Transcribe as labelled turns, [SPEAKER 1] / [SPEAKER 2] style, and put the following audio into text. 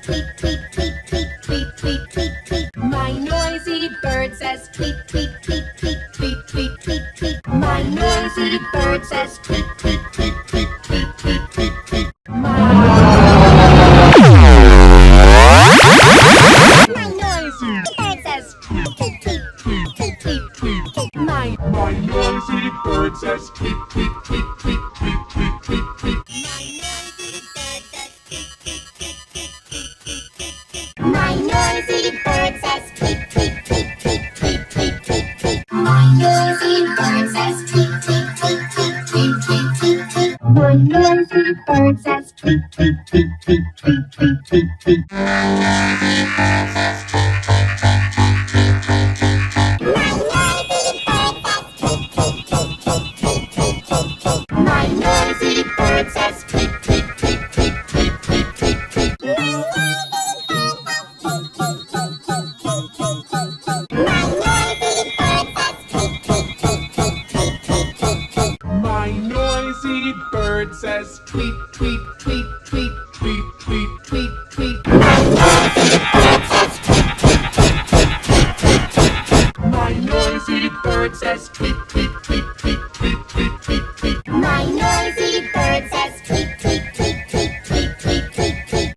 [SPEAKER 1] tweet, tweet, tweet, tweet, tweet, tweet, tweet, tweet. My noisy bird says tweet, tweet, tweet, tweet, tweet, tweet, tweet, tweet. My noisy bird says tweet, tweet, tweet, tweet, tweet, tweet, tweet, tweet. My noisy bird says tweet, tweet, tweet, tweet, tweet, tweet, tweet. My noisy bird says tweet, tweet, tweet, tweet, tweet, tweet, tweet, tweet. My noisy bird says tweet, tweet, tweet, tweet, tweet, tweet, tweet, tweet. My noisy bird says tweet, tweet, tweet, tweet, tweet, tweet, tweet, tweet. My noisy bird says tweet, tweet, tweet, tweet, tweet, tweet, tweet, tweet. My noisy bird says tweet, tweet, tweet, tweet, tweet, tweet, tweet, tweet. My noisy bird says tweet, tweet, tweet, tweet, tweet, tweet, tweet, tweet. My noisy bird says tweet, tweet,